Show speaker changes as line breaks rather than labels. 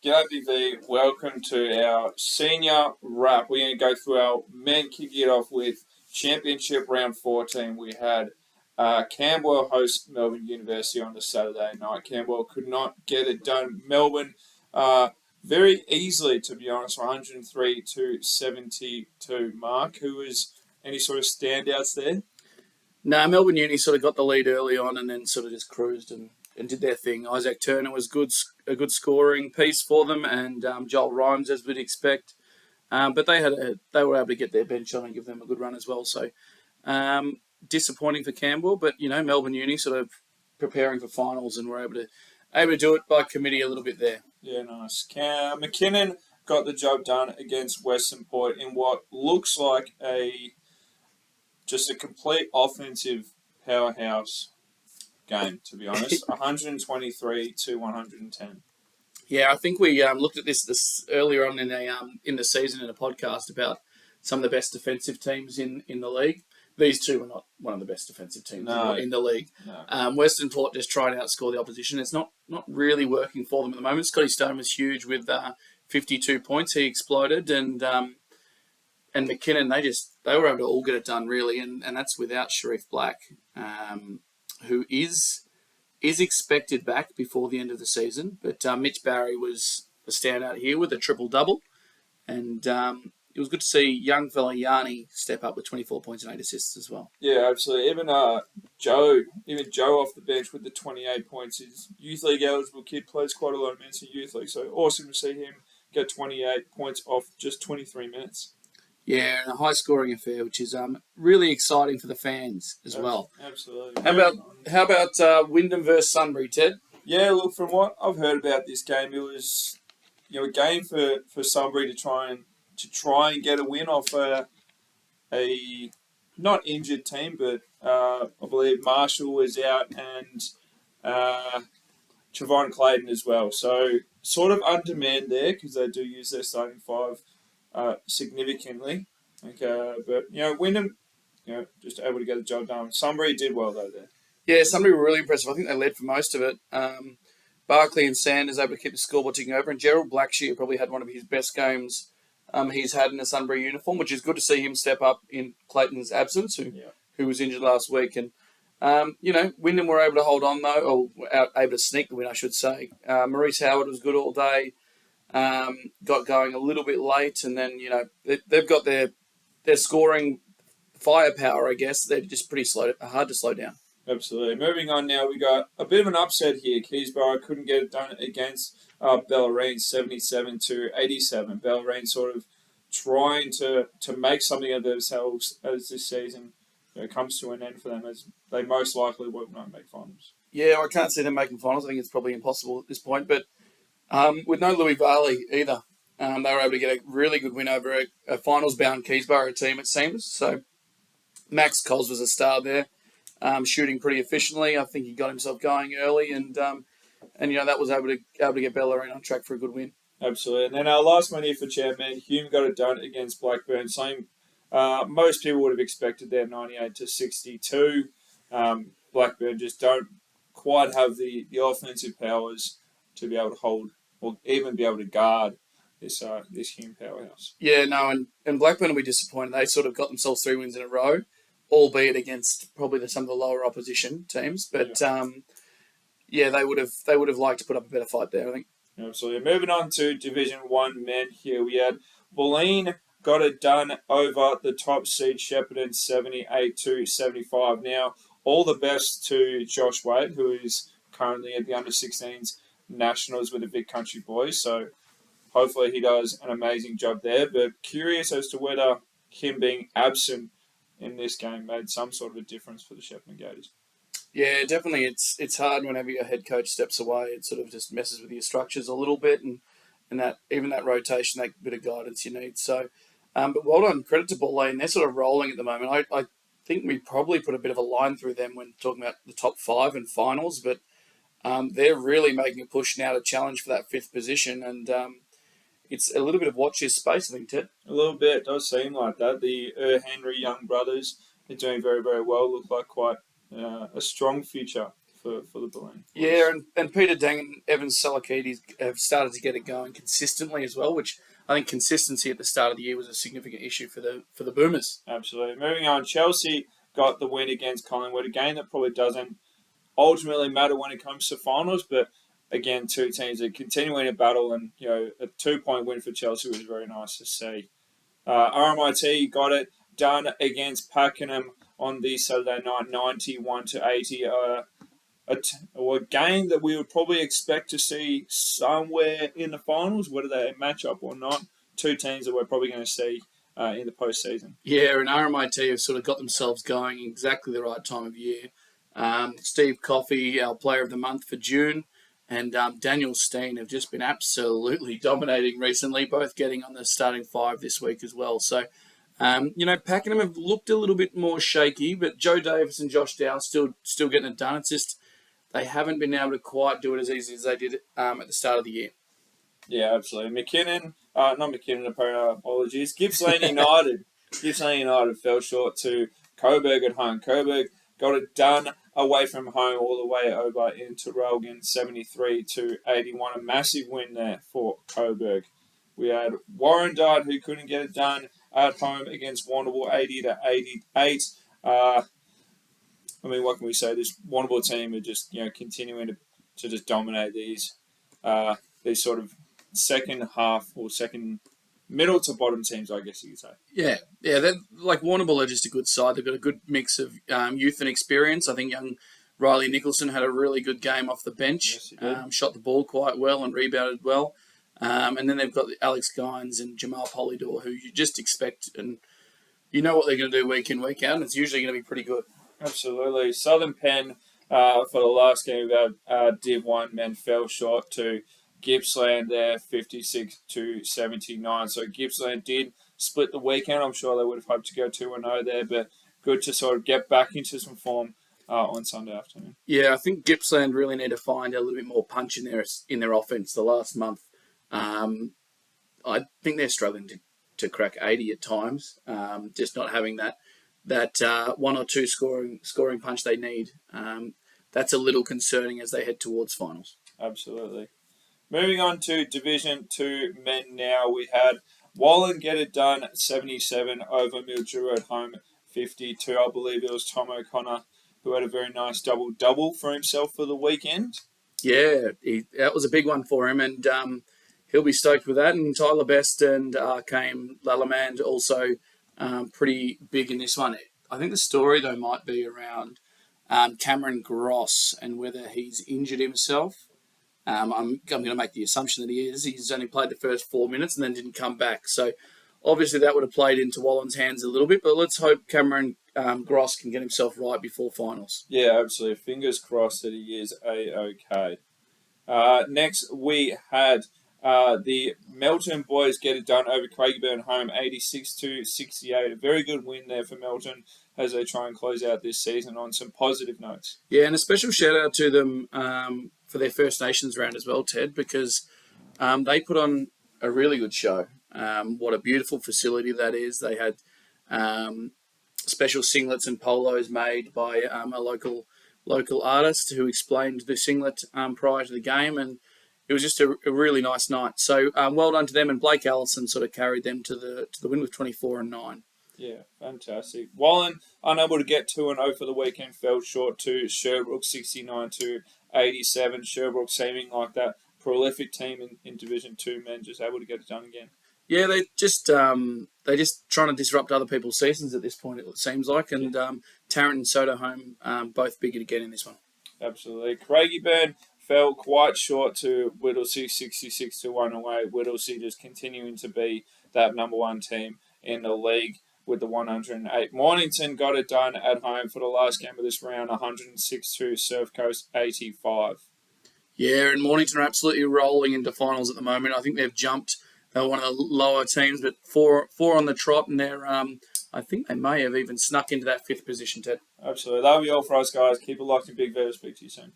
G'day BV, welcome to our senior wrap. We're going to go through our men, kicking it off with Championship Round 14. We had Camberwell host Melbourne University on the Saturday night. Camberwell could not get it done. Melbourne very easily, to be honest, 103 to 72. Mark, who was any sort of standouts there?
No, Melbourne Uni sort of got the lead early on and then sort of just cruised and did their thing. Isaac Turner was a good scoring piece for them, and Joel Rhymes, as we'd expect. But they were able to get their bench on and give them a good run as well. So disappointing for Campbell, but Melbourne Uni sort of preparing for finals and were able to do it by committee a little bit there.
Yeah, nice. McKinnon got the job done against Western Port in what looks like just a complete offensive powerhouse game, to be honest. 123 to 110.
Yeah, I think we looked at this earlier on in the season in a podcast about some of the best defensive teams in the league. These two were not one of the best defensive teams in the league.
No.
Western Port just tried to outscore the opposition. It's not really working for them at the moment. Scotty Stone was huge with 52 points. He exploded, and McKinnon, they were able to all get it done really, and that's without Sharif Black, who is expected back before the end of the season. But Mitch Barry was a standout here with a triple-double, and it was good to see young fella Yanni step up with 24 points and 8 assists as well.
Yeah, absolutely. Even Joe off the bench with the 28 points. His youth league eligible kid, plays quite a lot of minutes in youth league, so awesome to see him get 28 points off just 23 minutes.
Yeah, and a high-scoring affair, which is really exciting for the fans as well.
Absolutely.
How about Wyndham versus Sunbury, Ted?
Yeah, look, from what I've heard about this game, it was a game for Sunbury to try and get a win off a not injured team, but I believe Marshall was out and Trevon Clayton as well. So sort of undermanned there because they do use their starting five significantly. But Wyndham, just able to get the job done. Sunbury did well though there.
Yeah, Sunbury were really impressive. I think they led for most of it. Barkley and Sanders able to keep the scoreboard ticking over, and Gerald Blackshear probably had one of his best games he's had in a Sunbury uniform, which is good to see him step up in Clayton's absence, who was injured last week. And Wyndham were able to hold on though, or able to sneak the win, I should say. Maurice Howard was good all day. Got going a little bit late, and then they've got their scoring firepower. I guess they're just pretty hard to slow down.
Absolutely. Moving on now, we got a bit of an upset here. Keysborough couldn't get it done against Bellarine, 77 to 87. Bellarine sort of trying to make something of themselves as this season comes to an end for them, as they most likely will not make finals.
Yeah, I can't see them making finals. I think it's probably impossible at this point, but with no Louis Varley either, they were able to get a really good win over a finals-bound Keysborough team, it seems. So Max Cos was a star there, shooting pretty efficiently. I think he got himself going early, and that was able to get Bellarine on track for a good win.
Absolutely. And then our last one here for Chairman, Hume got it done against Blackburn. Same, most people would have expected there, 98 to 62. Blackburn just don't quite have the offensive powers to be able to hold or even be able to guard this Hume powerhouse.
Yeah, no, and Blackburn will be disappointed. They sort of got themselves 3 wins in a row, albeit against probably some of the lower opposition teams. But they would have liked to put up a better fight there, I think.
Absolutely. Moving on to Division 1 men here, we had Bulleen got it done over the top seed Shepparton, 78 to 75. Now, all the best to Josh Wade, who is currently at the under-16s Nationals with the Big Country Boys. So hopefully he does an amazing job there. But curious as to whether him being absent in this game made some sort of a difference for the Shepparton Gators.
Yeah, definitely. It's hard whenever your head coach steps away. It sort of just messes with your structures a little bit, and that even that rotation, that bit of guidance you need. So, but well done, credit to Bulleen. They're sort of rolling at the moment. I think we probably put a bit of a line through them when talking about the top 5 and finals, but they're really making a push now to challenge for that 5th position, and it's a little bit of watch this space, I think, Ted.
A little bit. It does seem like that. The Henry Young brothers are doing very, very well. Look like quite a strong future for the Bulleen.
Yeah, and Peter Deng and Evan Salakidis have started to get it going consistently as well, which I think consistency at the start of the year was a significant issue for the Boomers.
Absolutely. Moving on, Chelsea got the win against Collingwood, a game that probably doesn't ultimately matter when it comes to finals, but again, two teams are continuing to battle, and a 2-point win for Chelsea was very nice to see. RMIT got it done against Pakenham on the Saturday night, 91-80. A game that we would probably expect to see somewhere in the finals, whether they match up or not. Two teams that we're probably going to see in the postseason.
Yeah, and RMIT have sort of got themselves going exactly the right time of year. Steve Coffey, our Player of the Month for June, and Daniel Steen have just been absolutely dominating recently, both getting on the starting 5 this week as well. So, Pakenham have looked a little bit more shaky, but Joe Davis and Josh Dow still getting it done. It's just they haven't been able to quite do it as easy as they did at the start of the year.
Yeah, absolutely. Apologies. Gippsland United. Gippsland United fell short to Coburg at home. Coburg got it done away from home all the way over into Traralgon, 73-81. A massive win there for Coburg. We had Warrandyte, who couldn't get it done at home against Warrnambool, 80-88. What can we say? This Warrnambool team are just continuing to just dominate these sort of second half or second middle to bottom teams, I guess you could say.
Yeah. They're, like Warrnambool are just a good side. They've got a good mix of youth and experience. I think young Riley Nicholson had a really good game off the bench.
Yes, he did.
Shot the ball quite well and rebounded well. And then they've got Alex Gines and Jamal Polydor, who you just expect, and you know what they're going to do week in, week out, and it's usually going to be pretty good.
Absolutely. Southern Pen, for the last game of our Div 1 men, fell short to Gippsland there, 56-79. So Gippsland did split the weekend. I'm sure they would have hoped to go 2-0 there, but good to sort of get back into some form on Sunday afternoon.
Yeah, I think Gippsland really need to find a little bit more punch in their offense the last month. I think they're struggling to crack 80 at times, just not having that one or two scoring punch they need. That's a little concerning as they head towards finals.
Absolutely. Moving on to Division 2 men now, we had Wallen get it done, 77 over Mildura at home, 52. I believe it was Tom O'Connor who had a very nice double-double for himself for the weekend.
Yeah, that was a big one for him, and he'll be stoked with that. And Tyler Best and Kaim Lalamand also pretty big in this one. I think the story, though, might be around Cameron Gross and whether he's injured himself. I'm going to make the assumption that he is. He's only played the first 4 minutes and then didn't come back. So obviously that would have played into Wallen's hands a little bit, but let's hope Cameron Gross can get himself right before finals.
Yeah, absolutely. Fingers crossed that he is A-OK. Next, we had the Melton boys get it done over Craigieburn home, 86-68. A very good win there for Melton as they try and close out this season on some positive notes.
Yeah, and a special shout out to them for their First Nations round as well, Ted, because they put on a really good show. What a beautiful facility that is. They had special singlets and polos made by a local artist who explained the singlet prior to the game, and it was just a really nice night. So well done to them, and Blake Allison sort of carried them to the win with 24-9.
Yeah, fantastic. Wallen, unable to get 2-0 for the weekend, fell short to Sherbrooke, 69-87. Sherbrooke seeming like that prolific team in Division 2 men, just able to get it done again.
Yeah, they just trying to disrupt other people's seasons at this point, it seems like, and Tarrant and Soda Home both big again in this one.
Absolutely. Craigieburn fell quite short to Whittlesea, 66-1 away. Whittlesea just continuing to be that number one team in the league with the 108. Mornington got it done at home for the last game of this round, 106-2, Surf Coast 85.
Yeah, and Mornington are absolutely rolling into finals at the moment. I think they've jumped. They're one of the lower teams, but four on the trot, and they're I think they may have even snuck into that fifth position, Ted.
Absolutely. That'll be all for us, guys. Keep it locked in Big V. Speak to you soon.